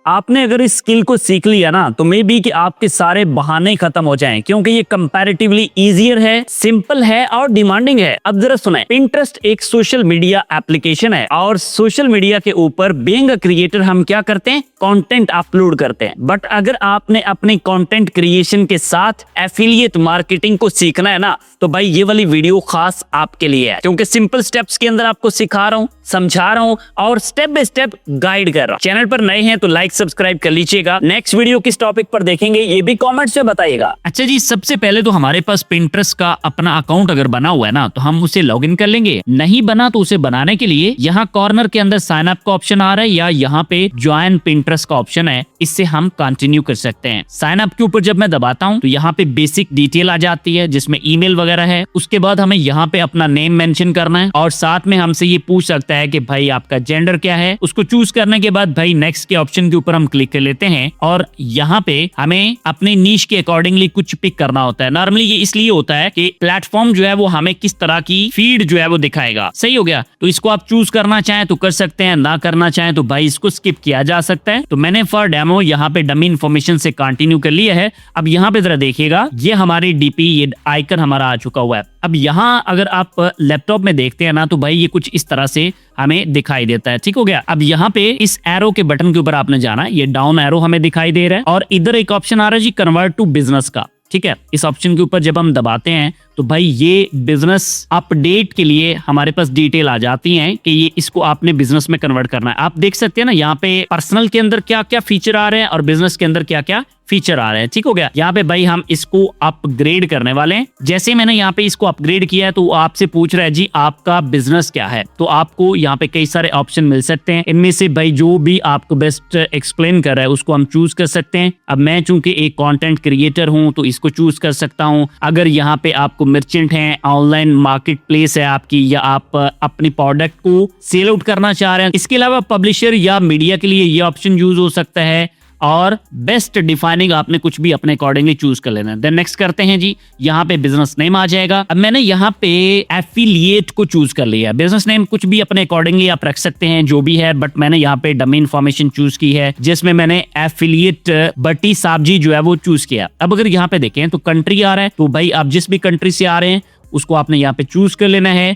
आपने अगर इस स्किल को सीख लिया ना तो मे बी कि आपके सारे बहाने खत्म हो जाएं, क्योंकि ये कंपैरेटिवली इजियर है, सिंपल है और डिमांडिंग है। अब जरा सुने, पिंटरेस्ट एक सोशल मीडिया एप्लीकेशन है और सोशल मीडिया के ऊपर बीइंग अ क्रिएटर हम क्या करते हैं, कंटेंट अपलोड करते हैं। बट अगर आपने अपनी कंटेंट क्रिएशन के साथ एफिलिएट मार्केटिंग को सीखना है ना, तो भाई ये वाली वीडियो खास आपके लिए है, क्योंकि सिंपल स्टेप्स के अंदर आपको सिखा रहा हूँ, समझा रहा हूँ और स्टेप बाय स्टेप गाइड कर रहा हूँ। चैनल पर नए हैं तो लाइक सब्सक्राइब कर लीजिएगा। नेक्स्ट वीडियो किस टॉपिक पर देखेंगे ये भी कमेंट्स में बताइएगा। अच्छा जी, सबसे पहले तो हमारे पास पिंटरेस्ट का अपना अकाउंट अगर बना हुआ है ना तो हम उसे लॉगिन कर लेंगे। नहीं बना तो उसे बनाने के लिए यहाँ कॉर्नर के अंदर साइन अप का ऑप्शन आ रहा है या यहाँ पे ज्वाइन पिंटरेस्ट का ऑप्शन है, इससे हम कंटिन्यू कर सकते हैं। साइन अप के ऊपर जब मैं दबाता हूँ तो यहाँ पे बेसिक डिटेल आ जाती है जिसमें ईमेल वगैरह है। उसके बाद हमें यहाँ पे अपना नेम मेंशन करना है और साथ में हमसे ये पूछ सकता है कि भाई आपका जेंडर क्या है। उसको चूज करने के बाद भाई नेक्स्ट के ऑप्शन के ऊपर हम क्लिक कर लेते हैं और यहाँ पे हमें अपने नीश के अकॉर्डिंगली कुछ पिक करना होता है। नॉर्मली ये इसलिए होता है कि प्लेटफॉर्म जो है वो हमें किस तरह की फीड जो है वो दिखाएगा। सही हो गया, तो इसको आप चूज करना चाहें तो कर सकते हैं, ना करना चाहें तो भाई इसको स्किप किया जा सकता है। तो मैंने फॉर डेमो यहाँ पे डमी इन्फॉर्मेशन से कंटिन्यू कर लिया है। अब यहाँ पे जरा देखिएगा, ये हमारी डीपी ये आइकन हमारा आ चुका हुआ है। अब यहाँ अगर आप लैपटॉप में देखते हैं ना तो भाई ये कुछ इस तरह से हमें दिखाई देता है। ठीक हो गया। अब यहाँ पे इस एरो के बटन के ऊपर आपने जाना है, ये डाउन एरो हमें दिखाई दे रहा है और इधर एक ऑप्शन आ रहा है जी कन्वर्ट टू बिजनेस का। ठीक है, इस ऑप्शन के ऊपर जब हम दबाते हैं तो भाई ये बिजनेस अपडेट के लिए हमारे पास डिटेल आ जाती हैं कि ये इसको आपने बिजनेस में कन्वर्ट करना है। आप देख सकते हैं ना यहाँ पे पर्सनल के अंदर क्या क्या फीचर आ रहे हैं और बिजनेस के अंदर क्या क्या फीचर आ रहे हैं। ठीक हो गया। यहाँ पे भाई हम इसको अपग्रेड करने वाले हैं। जैसे मैंने यहाँ पे इसको अपग्रेड किया है तो आपसे पूछ रहा है जी आपका बिजनेस क्या है, तो आपको यहाँ पे कई सारे ऑप्शन मिल सकते हैं। इनमें से भाई जो भी आपको बेस्ट एक्सप्लेन कर रहा है उसको हम चूज कर सकते हैं। अब मैं चूंकि एक कंटेंट क्रिएटर हूँ तो इसको चूज कर सकता हूँ। अगर यहाँ पे आपको मर्चेंट हैं, ऑनलाइन मार्केट प्लेस है आपकी, या आप अपनी प्रोडक्ट को सेल आउट करना चाह रहे हैं, इसके अलावा पब्लिशर या मीडिया के लिए ये ऑप्शन यूज हो सकता है और बेस्ट डिफाइनिंग आपने कुछ भी अपने अकॉर्डिंगली चूज कर लेना है। देन नेक्स्ट करते हैं जी, यहाँ पे बिजनेस नेम आ जाएगा। अब मैंने यहाँ पे एफिलिएट को चूज कर लिया। बिजनेस नेम कुछ भी अपने अकॉर्डिंगली आप रख सकते हैं जो भी है, बट मैंने यहाँ पे डमी इन्फॉर्मेशन चूज की है जिसमें मैंने एफिलिएट बटी साबजी जो है वो चूज किया। अब अगर यहाँ पे देखें तो कंट्री आ रहा है, तो भाई आप जिस भी कंट्री से आ रहे हैं उसको आपने यहाँ पे चूज कर लेना है।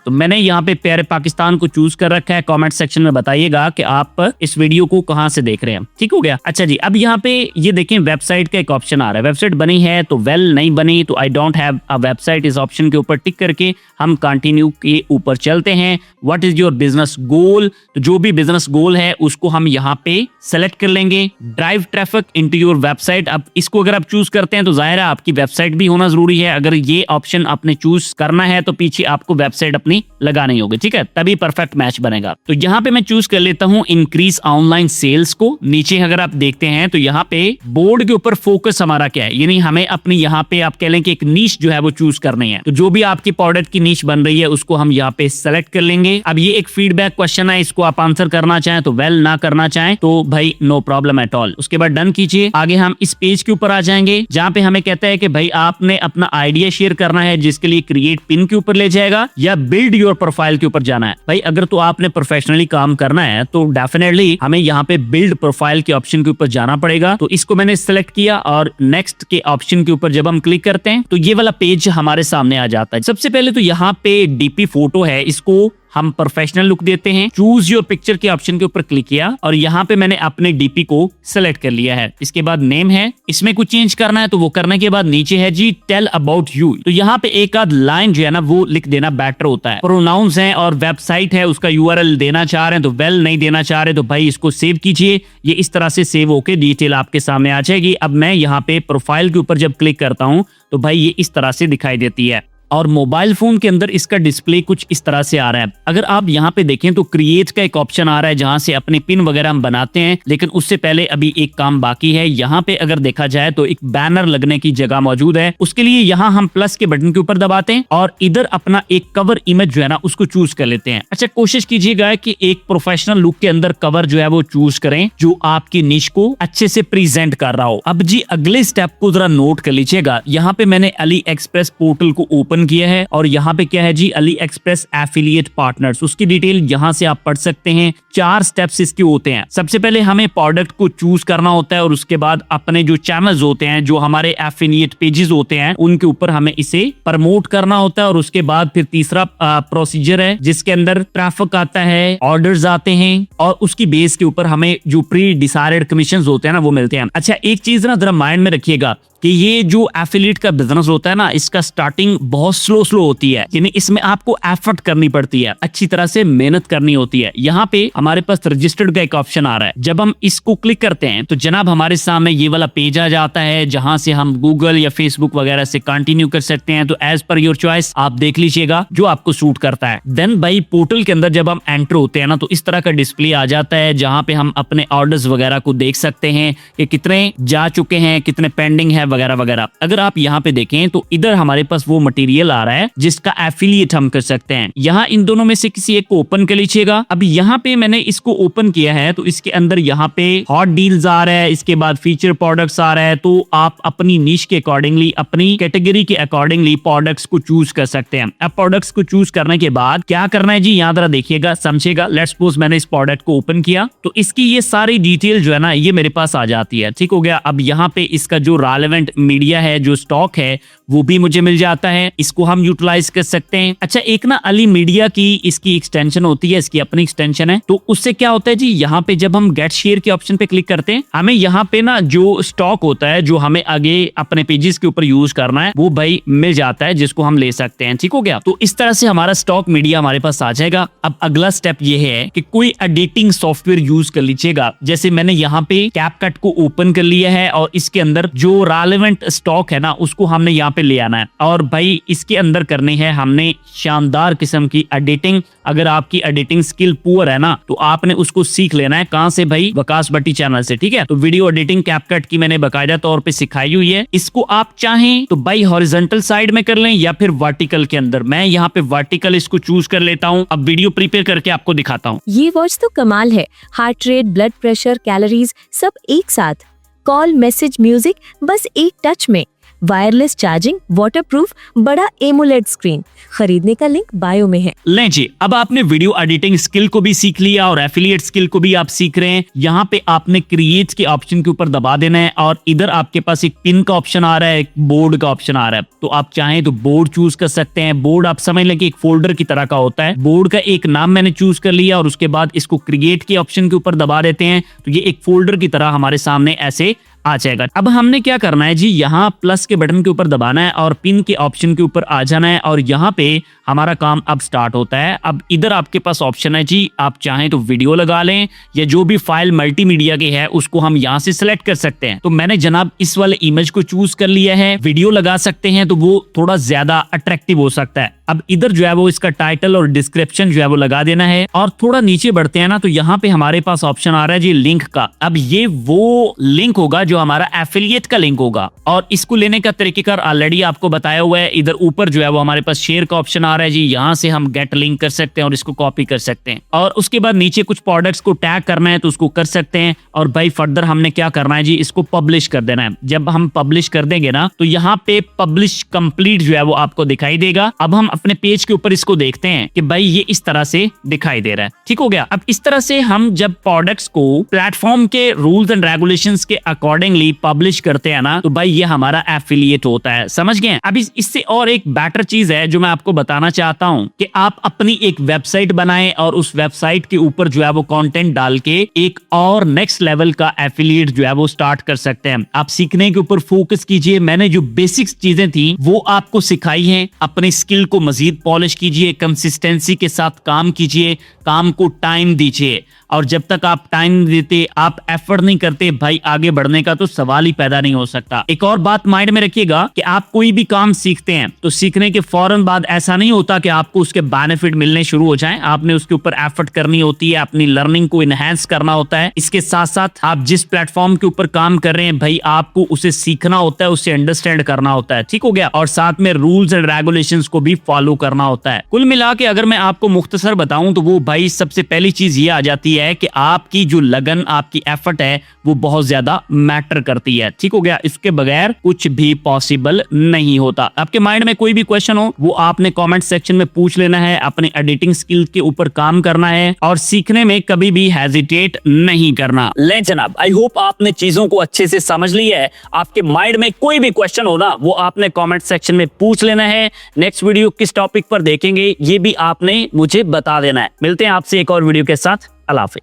तो मैंने यहाँ पे प्यारे पाकिस्तान को चूज कर रखा है। कमेंट सेक्शन में बताइएगा कि आप इस वीडियो को कहाँ से देख रहे हैं। ठीक हो गया। अच्छा जी, अब यहाँ पे ये देखें वेबसाइट का एक ऑप्शन आ रहा है। वेबसाइट बनी है तो वेल, नहीं बनी तो I don't have a website. इस ऑप्शन के ऊपर टिक करके हम कंटिन्यू के ऊपर चलते हैं। व्हाट इज योर बिजनेस गोल, तो जो भी बिजनेस गोल है उसको हम यहाँ पे सेलेक्ट कर लेंगे। Drive traffic into your website, अब इसको अगर आप चूज करते हैं तो जाहिर है आपकी वेबसाइट भी होना जरूरी है। अगर ये ऑप्शन आपने चूज करना है तो पीछे आपको वेबसाइट अपनी लगानी होगी। ठीक है, तभी परफेक्ट मैच बनेगा। तो यहाँ पे मैं चूज कर लेता हूँ इंक्रीज ऑनलाइन सेल्स को। नीचे अगर आप देखते हैं तो यहाँ पे बोर्ड के ऊपर फोकस हमारा क्या है, यानी हमें अपनी यहाँ पे आप कह लें कि एक नीश जो है वो चूज करनी है। तो जो भी आपकी प्रोडक्ट की नीश बन रही है उसको हम यहाँ पे सेलेक्ट कर लेंगे। अब ये एक फीडबैक क्वेश्चन है, इसको आप आंसर करना चाहें तो वेल, ना करना चाहें तो भाई नो प्रॉब्लम एट ऑल। उसके बाद डन कीजिए। आगे हम इस पेज के ऊपर आ जाएंगे जहाँ पे हमें कहता है कि भाई आपने अपना आइडिया शेयर करना है जिसके लिए क्रिएट पिन के ऊपर ले जाएगा या बिल्ड योर प्रोफाइल के ऊपर जाना है। भाई अगर तो आपने प्रोफेशनली काम करना है तो डेफिनेटली हमें यहाँ पे बिल्ड प्रोफाइल के ऑप्शन के ऊपर जाना पड़ेगा। तो इसको मैंने सिलेक्ट किया और नेक्स्ट के ऑप्शन के ऊपर जब हम क्लिक करते हैं तो ये वाला पेज हमारे सामने आ जाता है। सबसे पहले तो यहाँ पे डीपी फोटो है, इसको हम प्रोफेशनल लुक देते हैं। चूज योर पिक्चर के ऑप्शन के ऊपर क्लिक किया और यहाँ पे मैंने अपने डीपी को सिलेक्ट कर लिया है। इसके बाद नेम है, इसमें कुछ चेंज करना है तो वो करने के बाद नीचे है जी टेल अबाउट यू, तो यहाँ पे एक आध लाइन जो है ना वो लिख देना बेटर होता है। प्रोनाउंस है और वेबसाइट है उसका यूआरएल देना चाह रहे हैं तो वेल, नहीं देना चाह रहे तो भाई इसको सेव कीजिए। ये इस तरह से सेव होके डिटेल आपके सामने आ जाएगी। अब मैं यहाँ पे प्रोफाइल के ऊपर जब क्लिक करता हूँ तो भाई ये इस तरह से दिखाई देती है और मोबाइल फोन के अंदर इसका डिस्प्ले कुछ इस तरह से आ रहा है। अगर आप यहाँ पे देखें तो क्रिएट का एक ऑप्शन आ रहा है जहां से अपने पिन वगैरह हम बनाते हैं, लेकिन उससे पहले अभी एक काम बाकी है। यहाँ पे अगर देखा जाए तो एक बैनर लगने की जगह मौजूद है। उसके लिए यहाँ हम प्लस के बटन के ऊपर दबाते हैं और इधर अपना एक कवर इमेज जो है ना उसको चूज कर लेते हैं। अच्छा, कोशिश कीजिएगा कि एक प्रोफेशनल लुक के अंदर कवर जो है वो चूज करें जो आपकी निश को अच्छे से प्रेजेंट कर रहा हो। अब जी अगले स्टेप को जरा नोट कर लीजिएगा। यहाँ पे मैंने अली एक्सप्रेस पोर्टल को ओपन ओपन किया है और यहाँ पे क्या है जी, अली एक्सप्रेस एफिलिएट पार्टनर्स, उसकी डिटेल यहाँ से आप पढ़ सकते हैं। 4 स्टेप्स इसके होते हैं। सबसे पहले हमें प्रोडक्ट को चूज करना होता है और उसके बाद अपने जो चैनल्स होते हैं, जो हमारे एफिलिएट पेजेस होते हैं, उनके ऊपर हमें इसे प्रमोट करना होता है। और उसके बाद फिर तीसरा प्रोसीजर है जिसके अंदर ट्रैफिक आता है, ऑर्डर्स आते हैं और उसकी बेस के ऊपर हमें जो प्री डिसाइडेड कमीशंस होते हैं ना, वो मिलते हैं। अच्छा, एक चीज ना जरा माइंड में रखिएगा कि ये जो एफिलिएट का बिजनेस होता है ना, इसका स्टार्टिंग बहुत स्लो होती है, यानी इसमें आपको एफर्ट करनी पड़ती है, अच्छी तरह से मेहनत करनी होती है। यहाँ पे हमारे पास रजिस्टर्ड का एक ऑप्शन आ रहा है। जब हम इसको क्लिक करते हैं तो जनाब हमारे सामने ये वाला पेज आ जाता है, जहां से हम गूगल या फेसबुक वगैरह से कंटिन्यू कर सकते हैं। तो एज पर योर चॉइस आप देख लीजिएगा जो आपको सूट करता है। देन भाई पोर्टल के अंदर जब हम एंटर होते हैं ना, तो इस तरह का डिस्प्ले आ जाता है, जहां पे हम अपने ऑर्डर्स वगैरह को देख सकते हैं कि कितने जा चुके हैं, कितने पेंडिंग है वगैरह वगैरह। अगर आप यहाँ पे देखें तो इधर हमारे पास वो मटेरियल आ रहा है जिसका एफिलिएट हम कर सकते हैं। यहाँ इन दोनों में से किसी एक को ओपन कर लीजिएगा। अब यहाँ पे मैंने इसको ओपन किया है तो इसके अंदर यहाँ पे हॉट डील्स आ रहा है, इसके बाद फीचर प्रोडक्ट्स आ रहा है। तो आप अपनी निश के अकॉर्डिंगली, अपनी कैटेगरी के अकॉर्डिंगली प्रोडक्ट्स को चूज कर सकते हैं। अब प्रोडक्ट्स को चूज करने के बाद क्या करना है जी, यहाँ जरा देखिएगा, समझिएगा। लेट्स सपोज मैंने इस प्रोडक्ट को ओपन किया तो इसकी ये सारी डिटेल जो है ना, ये मेरे पास आ जाती है। ठीक हो गया। अब यहाँ पे इसका जो रेलेवेंट मीडिया है, जो स्टॉक है, वो भी मुझे मिल जाता है। इसको हम यूटिलाइज कर सकते हैं। अच्छा, एक ना अली मीडिया की इसकी एक्सटेंशन होती है, इसकी अपनी एक्सटेंशन है। तो उससे क्या होता है जी, यहाँ पे जब हम गेट शेयर के ऑप्शन पे क्लिक करते हैं, हमें यहाँ पे ना जो स्टॉक होता है, जो हमें आगे अपने पेजेस के ऊपर यूज करना है, वो भाई मिल जाता है, जिसको हम ले सकते हैं। ठीक हो गया। तो इस तरह से हमारा स्टॉक मीडिया हमारे पास आ जाएगा। अब अगला स्टेप ये है कि कोई एडिटिंग सॉफ्टवेयर यूज कर लीजिएगा। जैसे मैंने यहाँ पे कैपकट को ओपन कर लिया है और इसके अंदर जो रेलेवेंट स्टॉक है ना, उसको हमने यहाँ पे ले आना है और भाई इसके अंदर करनी है हमने शानदार किस्म की एडिटिंग। अगर आपकी एडिटिंग स्किल पुअर है ना, तो आपने उसको सीख लेना है। कहां से भाई? वकास भट्टी चैनल से। ठीक है। तो वीडियो एडिटिंग कैपकट की मैंने बाकायदा तौर पे सिखाई हुई है। इसको आप चाहें तो भाई हॉरिजॉन्टल साइड में कर लें या फिर वर्टिकल के अंदर। मैं यहाँ पे वर्टिकल इसको चूज कर लेता हूँ। अब वीडियो प्रिपेयर करके आपको दिखाता हूँ। ये वॉच तो कमाल है। Heart rate, blood pressure, calories सब एक साथ। कॉल, मैसेज, म्यूजिक बस एक टच में। वायरलेस चार्जिंग, वाटरप्रूफ, बड़ा एमोलेड स्क्रीन। खरीदने का लिंक बायो में है। लें जी, अब आपने वीडियो एडिटिंग स्किल को भी सीख लिया और एफिलिएट स्किल को भी आप सीख रहे हैं। यहाँ पे आपने क्रिएट के ऑप्शन के ऊपर दबा देना है और इधर आपके पास एक पिन का ऑप्शन आ रहा है, एक बोर्ड का ऑप्शन आ रहा है। तो आप चाहें तो बोर्ड चूज कर सकते हैं। बोर्ड आप समझ लें कि एक फोल्डर की तरह का होता है। बोर्ड का एक नाम मैंने चूज कर लिया और उसके बाद इसको क्रिएट के ऑप्शन के ऊपर दबा देते हैं तो ये एक फोल्डर की तरह हमारे सामने ऐसे आ जाएगा। अब हमने क्या करना है जी, यहाँ प्लस के बटन के ऊपर दबाना है और पिन के ऑप्शन के ऊपर आ जाना है और यहाँ पे हमारा काम अब स्टार्ट होता है। अब इधर आपके पास ऑप्शन है जी, आप चाहें तो वीडियो लगा लें या जो भी फाइल मल्टीमीडिया की है उसको हम यहाँ से सिलेक्ट कर सकते हैं। तो मैंने जनाब इस वाले इमेज को चूज कर लिया है। वीडियो लगा सकते हैं तो वो थोड़ा ज्यादा अट्रैक्टिव हो सकता है। अब इधर जो है वो इसका टाइटल और डिस्क्रिप्शन जो है वो लगा देना है और थोड़ा नीचे बढ़ते हैं ना, तो यहाँ पे हमारे पास ऑप्शन आ रहा है जी लिंक का। अब ये वो लिंक होगा जो हमारा एफिलिएट का लिंक होगा और इसको लेने का तरीकेकार ऑलरेडी आपको बताया हुआ है। इधर ऊपर जो है वो हमारे पास शेयर का ऑप्शन आ रहा है जी, यहाँ से हम गेट लिंक कर सकते हैं और इसको कॉपी कर सकते हैं और उसके बाद नीचे कुछ प्रोडक्ट्स को टैग करना है तो उसको कर सकते हैं। और भाई फर्दर हमने क्या करना है जी, इसको पब्लिश कर देना है। जब हम पब्लिश कर देंगे ना, तो यहाँ पे पब्लिश कंप्लीट जो है वो आपको दिखाई देगा। अब हम अपने पेज के ऊपर इसको देखते हैं कि भाई ये इस तरह से दिखाई दे रहा है। ठीक हो गया। अब इस तरह से हम जब प्रोडक्ट्स को प्लेटफॉर्म के रूल्स एंड रेगुलेशंस के अकॉर्डिंगली पब्लिश करते हैं ना, तो भाई ये हमारा एफिलिएट होता है। समझ गए? अब इससे और एक बेटर चीज है जो मैं आपको बताना चाहता हूं कि आप अपनी एक वेबसाइट बनाएं और उस वेबसाइट के ऊपर जो है वो कंटेंट डाल के एक और नेक्स्ट लेवल का एफिलिएट जो है वो स्टार्ट कर सकते हैं। आप सीखने के ऊपर फोकस कीजिए। मैंने जो बेसिक्स चीजें थी वो आपको सिखाई हैं। अपनी स्किल को मजीद पॉलिश कीजिए, कंसिस्टेंसी के साथ काम कीजिए, काम को टाइम दीजिए और जब तक आप टाइम देते, आप एफर्ट नहीं करते, भाई आगे बढ़ने का तो सवाल ही पैदा नहीं हो सकता। एक और बात माइंड में रखिएगा कि आप कोई भी काम सीखते हैं तो सीखने के फौरन बाद ऐसा नहीं होता कि आपको उसके बेनिफिट मिलने शुरू हो जाएं। आपने उसके ऊपर एफर्ट करनी होती है, अपनी लर्निंग को इनहेंस करना होता है। इसके साथ साथ आप जिस प्लेटफॉर्म के ऊपर काम कर रहे हैं भाई, आपको उसे सीखना होता है, उसे अंडरस्टैंड करना होता है, ठीक हो गया। और साथ में रूल्स एंड रेगुलेशंस को भी फॉलो करना होता है। कुल मिला के अगर मैं आपको मुख्तसर बताऊं तो वो भाई सबसे पहली चीज ये आ जाती है कि आपकी जो लगन, आपकी एफर्ट है वो बहुत ज्यादा मैटर करती है, ठीक हो गया। इसके बगैर कुछ भी पॉसिबल नहीं होता। आपके माइंड में कोई भी क्वेश्चन हो वो आपने कमेंट सेक्शन में पूछ लेना है, अपने एडिटिंग स्किल के ऊपर काम करना है और सीखने में कभी भी हेजिटेट नहीं करना। ले जनाब, आई होप आपने चीजों को अच्छे से समझ लिया है। आपके माइंड में कोई भी क्वेश्चन हो ना वो आपने कमेंट सेक्शन में पूछ लेना है। नेक्स्ट वीडियो किस टॉपिक पर देखेंगे ये भी आपने मुझे बता देना है। मिलते हैं आपसे एक और वीडियो के साथ। अल्लाह हाफिज़।